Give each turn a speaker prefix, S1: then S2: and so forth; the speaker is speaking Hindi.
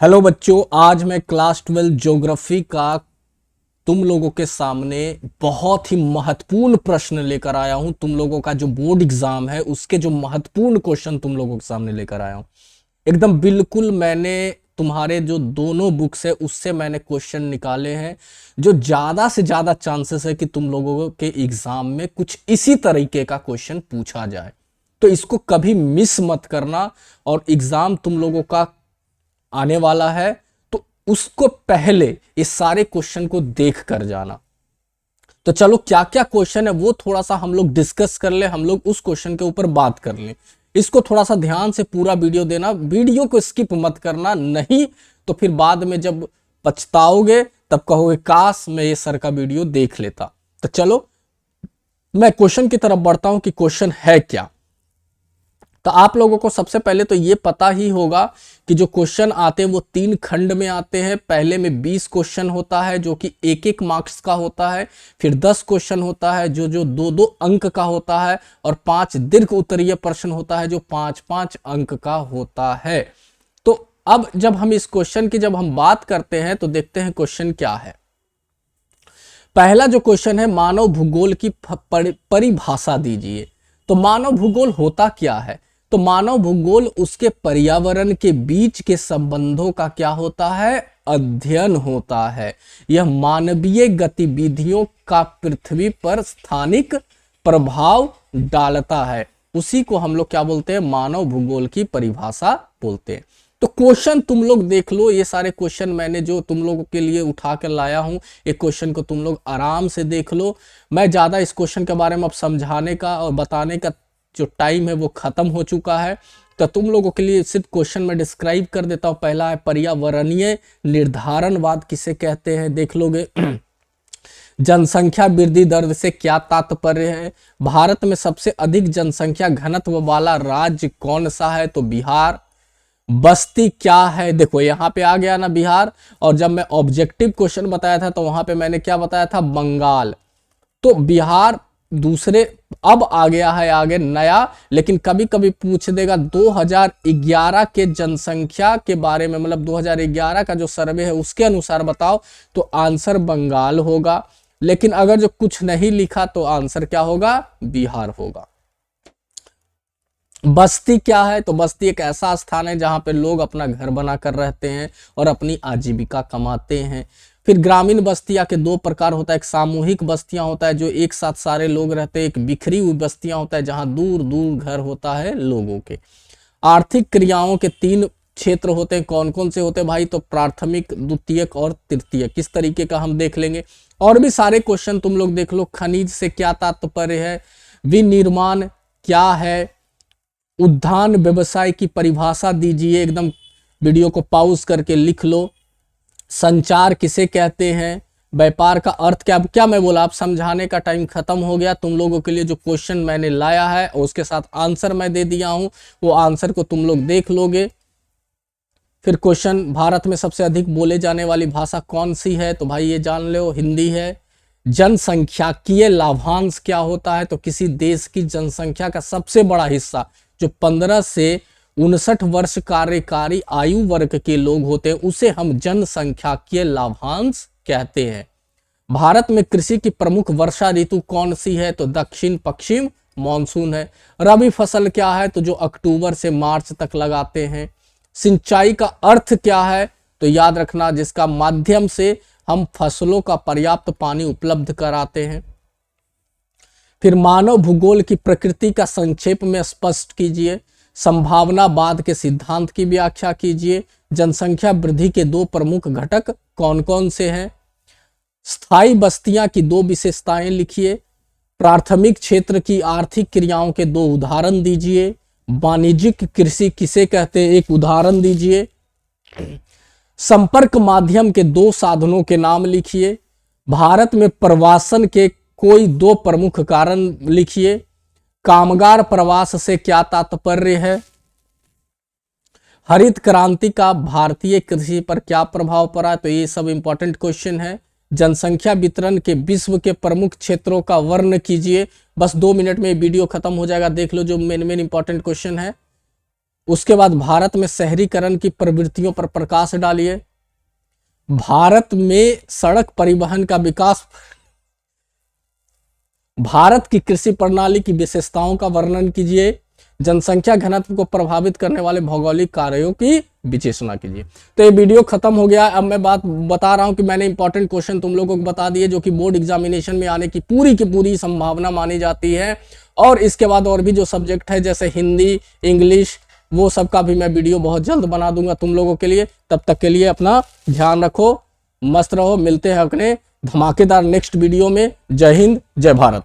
S1: हेलो बच्चों, आज मैं क्लास 12 ज्योग्राफी का तुम लोगों के सामने बहुत ही महत्वपूर्ण प्रश्न लेकर आया हूं। तुम लोगों का जो बोर्ड एग्जाम है उसके जो महत्वपूर्ण क्वेश्चन तुम लोगों के सामने लेकर आया हूं। एकदम बिल्कुल मैंने तुम्हारे जो दोनों बुक्स है उससे मैंने क्वेश्चन निकाले हैं, जो ज्यादा से ज्यादा चांसेस है कि तुम लोगों के एग्जाम में कुछ इसी तरीके का क्वेश्चन पूछा जाए। तो इसको कभी मिस मत करना। और एग्जाम तुम लोगों का आने वाला है तो उसको पहले इस सारे क्वेश्चन को देख कर जाना। तो चलो, क्या क्या क्वेश्चन है वो थोड़ा सा हम लोग डिस्कस कर ले, हम लोग उस क्वेश्चन के ऊपर बात कर लें। इसको थोड़ा सा ध्यान से पूरा वीडियो देना, वीडियो को स्किप मत करना, नहीं तो फिर बाद में जब पछताओगे तब कहोगे काश मैं ये सर का वीडियो देख लेता। तो चलो मैं क्वेश्चन की तरफ बढ़ता हूं कि क्वेश्चन है क्या। तो आप लोगों को सबसे पहले तो ये पता ही होगा कि जो क्वेश्चन आते हैं वो 3 खंड में आते हैं। पहले में 20 क्वेश्चन होता है जो कि 1-1 मार्क्स का होता है। फिर 10 क्वेश्चन होता है जो 2-2 अंक का होता है। और 5 दीर्घ उत्तरीय प्रश्न होता है जो 5-5 अंक का होता है। तो अब जब हम इस क्वेश्चन की जब हम बात करते हैं तो देखते हैं क्वेश्चन क्या है। पहला जो क्वेश्चन है, मानव भूगोल की परिभाषा दीजिए। तो मानव भूगोल होता क्या है? तो मानव भूगोल उसके पर्यावरण के बीच के संबंधों का क्या होता है? अध्ययन होता है। यह मानवीय गतिविधियों का पृथ्वी पर स्थानिक प्रभाव डालता है, उसी को हम लोग क्या बोलते हैं? मानव भूगोल की परिभाषा बोलते हैं। तो क्वेश्चन तुम लोग देख लो, ये सारे क्वेश्चन मैंने जो तुम लोगों के लिए उठा कर लाया हूं, एक क्वेश्चन को तुम लोग आराम से देख लो। मैं ज्यादा इस क्वेश्चन के बारे में अब समझाने का और बताने का जो टाइम है वो खत्म हो चुका है। तो तुम लोगों के लिए सिर्फ क्वेश्चन में डिस्क्राइब कर देता हूं। पहला है पर्यावरणीय निर्धारणवाद किसे कहते हैं, देख लोगे। जनसंख्या वृद्धि दर से क्या तात्पर्य है? भारत में सबसे अधिक जनसंख्या घनत्व वाला राज्य कौन सा है? तो बिहार। बस्ती क्या है? देखो यहां पे आ गया ना बिहार। और जब मैं ऑब्जेक्टिव क्वेश्चन बताया था तो वहां पे मैंने क्या बताया था? बंगाल। तो बिहार दूसरे, अब आ गया है आगे नया, लेकिन कभी कभी पूछ देगा 2011 के जनसंख्या के बारे में, मतलब 2011 का जो सर्वे है उसके अनुसार बताओ, तो आंसर बंगाल होगा। लेकिन अगर जो कुछ नहीं लिखा तो आंसर क्या होगा? बिहार होगा। बस्ती क्या है? तो बस्ती एक ऐसा स्थान है जहां पे लोग अपना घर बनाकर रहते हैं और अपनी आजीविका कमाते हैं। फिर ग्रामीण बस्तियां के 2 प्रकार होता है, एक सामूहिक बस्तियां होता है जो एक साथ सारे लोग रहते हैं, एक बिखरी हुई बस्तियां होता है जहां दूर दूर घर होता है लोगों के। आर्थिक क्रियाओं के 3 क्षेत्र होते हैं, कौन कौन से होते हैं भाई? तो प्राथमिक, द्वितीयक और तृतीयक। किस तरीके का हम देख लेंगे। और भी सारे क्वेश्चन तुम लोग देख लो। खनिज से क्या तात्पर्य है? विनिर्माण क्या है? उद्यान व्यवसाय की परिभाषा दीजिए। एकदम वीडियो को पॉज करके लिख लो। संचार किसे कहते हैं? व्यापार का अर्थ क्या? क्या मैं बोला, आप समझाने का टाइम खत्म हो गया। तुम लोगों के लिए जो क्वेश्चन मैंने लाया है और उसके साथ आंसर मैं दे दिया हूं, वो आंसर को तुम लोग देख लोगे। फिर क्वेश्चन, भारत में सबसे अधिक बोले जाने वाली भाषा कौन सी है? तो भाई ये जान लो, हिंदी है। जनसंख्याकीय लाभांश क्या होता है? तो किसी देश की जनसंख्या का सबसे बड़ा हिस्सा जो 15 से 59 वर्ष कार्यकारी आयु वर्ग के लोग होते हैं उसे हम जनसंख्याकीय लाभांश कहते हैं। भारत में कृषि की प्रमुख वर्षा ऋतु कौन सी है? तो दक्षिण पश्चिम मानसून है। रबी फसल क्या है? तो जो अक्टूबर से मार्च तक लगाते हैं। सिंचाई का अर्थ क्या है? तो याद रखना, जिसका माध्यम से हम फसलों का पर्याप्त पानी उपलब्ध कराते हैं। फिर मानव भूगोल की प्रकृति का संक्षेप में स्पष्ट कीजिए। संभावनावाद के सिद्धांत की व्याख्या कीजिए। जनसंख्या वृद्धि के 2 प्रमुख घटक कौन कौन से हैं? स्थायी बस्तियां की 2 विशेषताएं लिखिए। प्राथमिक क्षेत्र की आर्थिक क्रियाओं के 2 उदाहरण दीजिए। वाणिज्यिक कृषि किसे कहते हैं? एक उदाहरण दीजिए। संपर्क माध्यम के 2 साधनों के नाम लिखिए। भारत में प्रवासन के कोई 2 प्रमुख कारण लिखिए। कामगार प्रवास से क्या तात्पर्य है? हरित क्रांति का भारतीय कृषि पर क्या प्रभाव पड़ा? तो ये सब इंपॉर्टेंट क्वेश्चन है। जनसंख्या वितरण के विश्व के प्रमुख क्षेत्रों का वर्ण कीजिए। बस 2 मिनट में वीडियो खत्म हो जाएगा, देख लो जो मेन इंपॉर्टेंट क्वेश्चन है। उसके बाद भारत में शहरीकरण की प्रवृत्तियों पर प्रकाश डालिए। भारत में सड़क परिवहन का विकास, भारत की कृषि प्रणाली की विशेषताओं का वर्णन कीजिए। जनसंख्या घनत्व को प्रभावित करने वाले भौगोलिक कार्यों की विश्लेषण कीजिए। तो ये वीडियो खत्म हो गया। अब मैं बात बता रहा हूं कि मैंने इंपॉर्टेंट क्वेश्चन तुम लोगों को बता दिए जो कि बोर्ड एग्जामिनेशन में आने की पूरी संभावना मानी जाती है। और इसके बाद और भी जो सब्जेक्ट है जैसे हिंदी, इंग्लिश, वो सब का भी मैं वीडियो बहुत जल्द बना दूंगा तुम लोगों के लिए। तब तक के लिए अपना ध्यान रखो, मस्त रहो। मिलते हैं अपने धमाकेदार नेक्स्ट वीडियो में। जय हिंद, जय भारत।